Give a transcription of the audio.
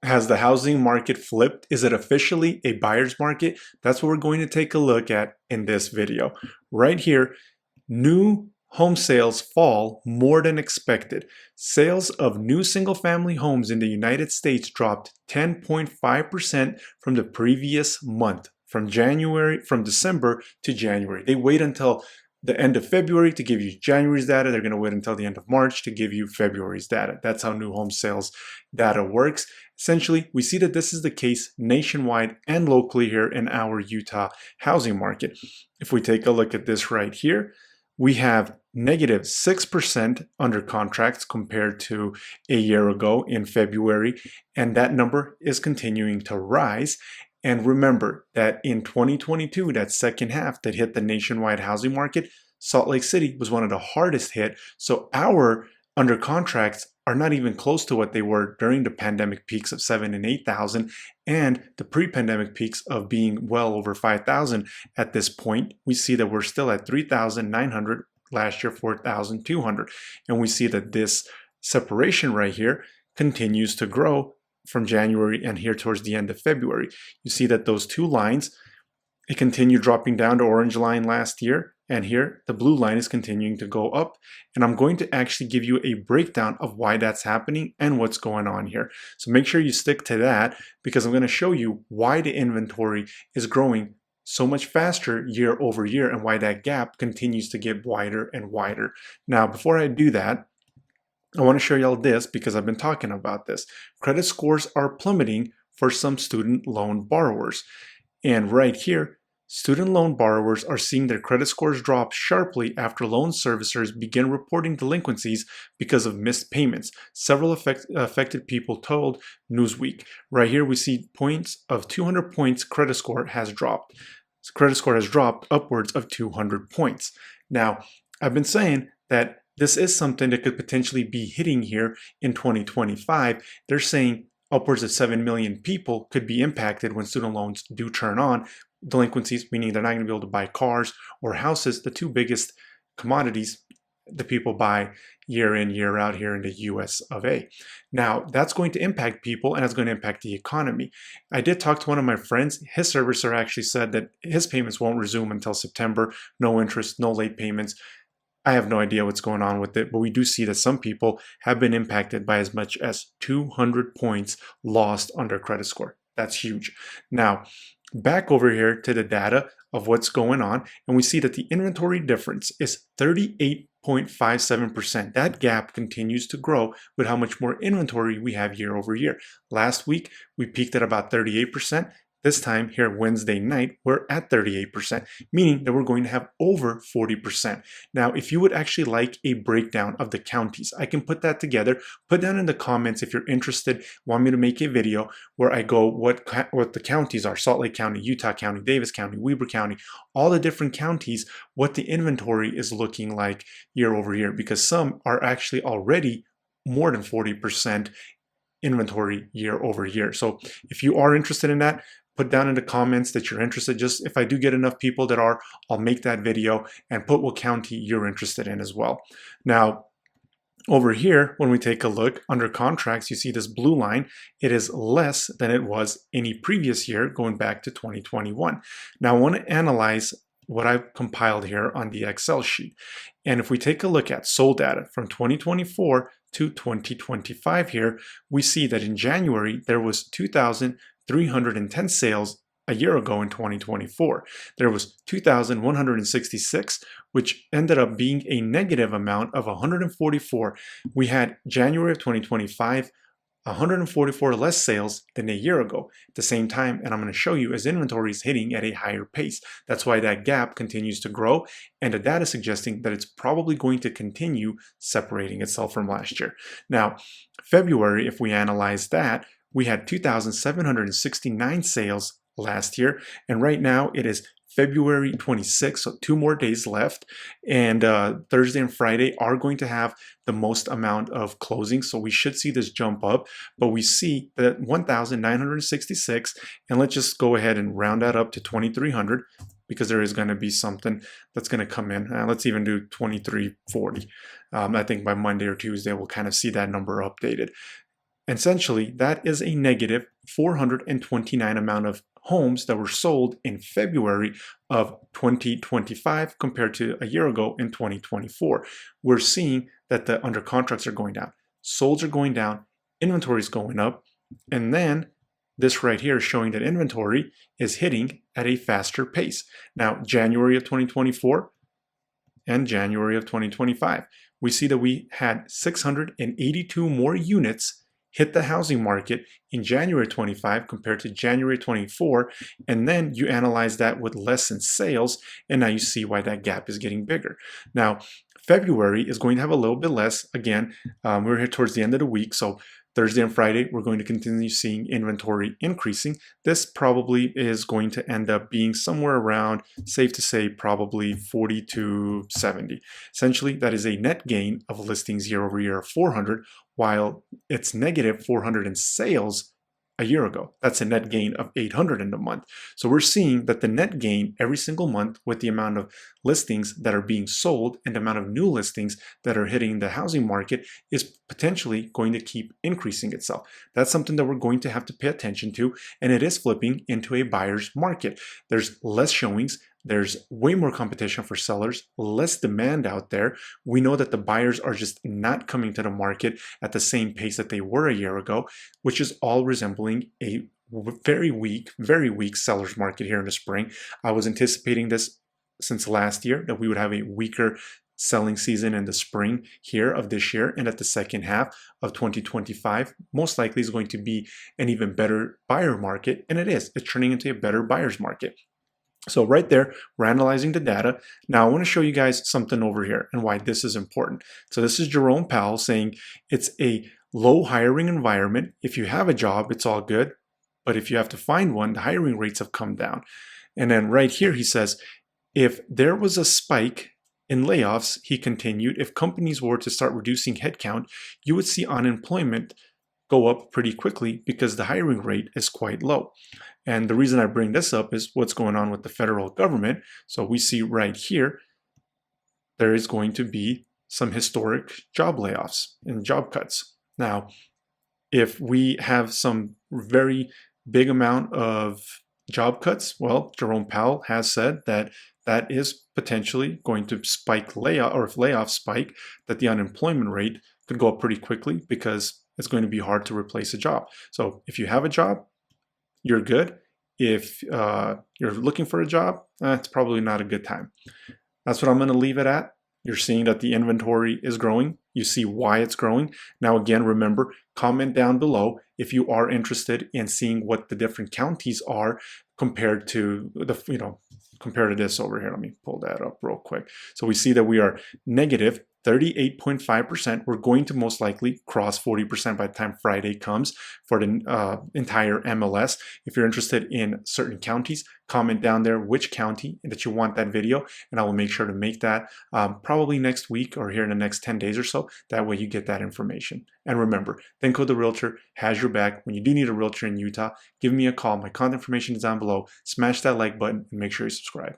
Has the housing market flipped? Is it officially a buyer's market? That's what we're going to take a look at in this video. Right here, new home sales fall more than expected. Sales of new single-family homes in the United States dropped 10.5% from the previous month, from December to January. They wait until the end of February to give you January's data. They're going to wait until the end of March to give you February's data. That's how new home sales data works. Essentially, we see that this is the case nationwide and locally here in our Utah housing market. If we take a look at this right here, we have negative 6% under contracts compared to a year ago in February, and that number is continuing to rise. And remember that in 2022, that second half that hit the nationwide housing market, Salt Lake City was one of the hardest hit. So our under contracts are not even close to what they were during the pandemic peaks of 7,000 and 8,000 and the pre-pandemic peaks of being well over 5,000 at this point. We see that we're still at 3,900, last year 4,200. And we see that this separation right here continues to grow from January and here towards the end of February. You see that those two lines, it continued dropping down to orange line last year, and here the blue line is continuing to go up. And I'm going to actually give you a breakdown of why that's happening and what's going on here. So make sure you stick to that, because I'm going to show you why the inventory is growing so much faster year over year and why that gap continues to get wider and wider. Now, before I do that, I want to show y'all this because I've been talking about this. Credit scores are plummeting for some student loan borrowers. And right here, student loan borrowers are seeing their credit scores drop sharply after loan servicers begin reporting delinquencies because of missed payments. Several affected people told Newsweek. Right here, we see points of 200 points credit score has dropped. Credit score has dropped upwards of 200 points. Now, I've been saying that this is something that could potentially be hitting here in 2025. They're saying upwards of 7 million people could be impacted when student loans do turn on. Delinquencies, meaning they're not going to be able to buy cars or houses, the two biggest commodities that people buy year in, year out here in the US of A. Now, that's going to impact people and it's going to impact the economy. I did talk to one of my friends. His servicer actually said that his payments won't resume until September. No interest, no late payments. I have no idea what's going on with it, but we do see that some people have been impacted by as much as 200 points lost on their credit score. That's huge. Now, back over here to the data of what's going on, and we see that the inventory difference is 38.57%. That gap continues to grow with how much more inventory we have year over year. Last week, we peaked at about 38%. This time here Wednesday night, we're at 38%, meaning that we're going to have over 40%. Now, if you would actually like a breakdown of the counties, I can put that together. Put down in the comments if you're interested, want me to make a video where I go what the counties are: Salt Lake County, Utah County, Davis County, Weber County, all the different counties, what the inventory is looking like year over year, because some are actually already more than 40% inventory year over year. So if you are interested in that, put down in the comments that you're interested. Just if I do get enough people that are, I'll make that video and put what county you're interested in as well. Now, over here, when we take a look under contracts, you see this blue line. It is less than it was any previous year going back to 2021. Now, I want to analyze what I've compiled here on the Excel sheet. And if we take a look at sold data from 2024 to 2025 here, we see that in January, there was 2,310 sales a year ago in 2024. There was 2,166, which ended up being a negative amount of 144. We had January of 2025, 144 less sales than a year ago. At the same time, and I'm going to show you, as inventory is hitting at a higher pace. That's why that gap continues to grow, and the data is suggesting that it's probably going to continue separating itself from last year. Now, February, if we analyze that, we had 2,769 sales last year, and right now it is February 26th, so 2 more days left, and Thursday and Friday are going to have the most amount of closings, so we should see this jump up, but we see that 1,966, and let's just go ahead and round that up to 2,300, because there is going to be something that's going to come in. Let's even do 2,340. I think by Monday or Tuesday we'll kind of see that number updated. essentially, that is a negative 429 amount of homes that were sold in February of 2025 compared to a year ago in 2024. We're seeing that the under contracts are going down, solds are going down, inventory is going up, and then this right here is showing that inventory is hitting at a faster pace. Now, January of 2024 and January of 2025, we see that we had 682 more units hit the housing market in January 25 compared to January 24, and then you analyze that with less in sales, and now you see why that gap is getting bigger. Now, February is going to have a little bit less. Again, we're here towards the end of the week, so Thursday and Friday, we're going to continue seeing inventory increasing. This probably is going to end up being somewhere around, safe to say, probably 40 to 70. Essentially, that is a net gain of listings year over year of 400, while it's negative 400 in sales a year ago. That's a net gain of 800 in a month. So we're seeing that the net gain every single month with the amount of listings that are being sold and the amount of new listings that are hitting the housing market is potentially going to keep increasing itself. That's something that we're going to have to pay attention to, and it is flipping into a buyer's market. There's less showings. There's way more competition for sellers, less demand out there. We know that the buyers are just not coming to the market at the same pace that they were a year ago, which is all resembling a very weak seller's market here in the spring. I was anticipating this since last year, that we would have a weaker selling season in the spring here of this year, and at the second half of 2025 most likely is going to be an even better buyer market, and it's turning into a better buyer's market. So right there, we're analyzing the data. Now I want to show you guys something over here and why this is important. So this is Jerome Powell saying it's a low hiring environment. If you have a job, it's all good. But if you have to find one, the hiring rates have come down. And then right here, he says, if there was a spike in layoffs, he continued, if companies were to start reducing headcount, you would see unemployment go up pretty quickly because the hiring rate is quite low. And the reason I bring this up is what's going on with the federal government. So we see right here, there is going to be some historic job layoffs and job cuts. Now, if we have some very big amount of job cuts, well, Jerome Powell has said that that is potentially going to spike layoff, or if layoffs spike, that the unemployment rate could go up pretty quickly because it's going to be hard to replace a job. So if you have a job, you're good. If you're looking for a job, it's probably not a good time. That's what I'm going to leave it at. You're seeing that the inventory is growing. You see why it's growing. Now, again, remember, comment down below if you are interested in seeing what the different counties are compared to the, compared to this over here. Let me pull that up real quick. So we see that we are negative 38.5%. We're going to most likely cross 40% by the time Friday comes for the entire MLS. If you're interested in certain counties, comment down there which county that you want that video, and I will make sure to make that probably next week or here in the next 10 days or so. That way you get that information. And remember, Thenko the Realtor has your back. When you do need a realtor in Utah, give me a call. My contact information is down below. Smash that like button and make sure you subscribe.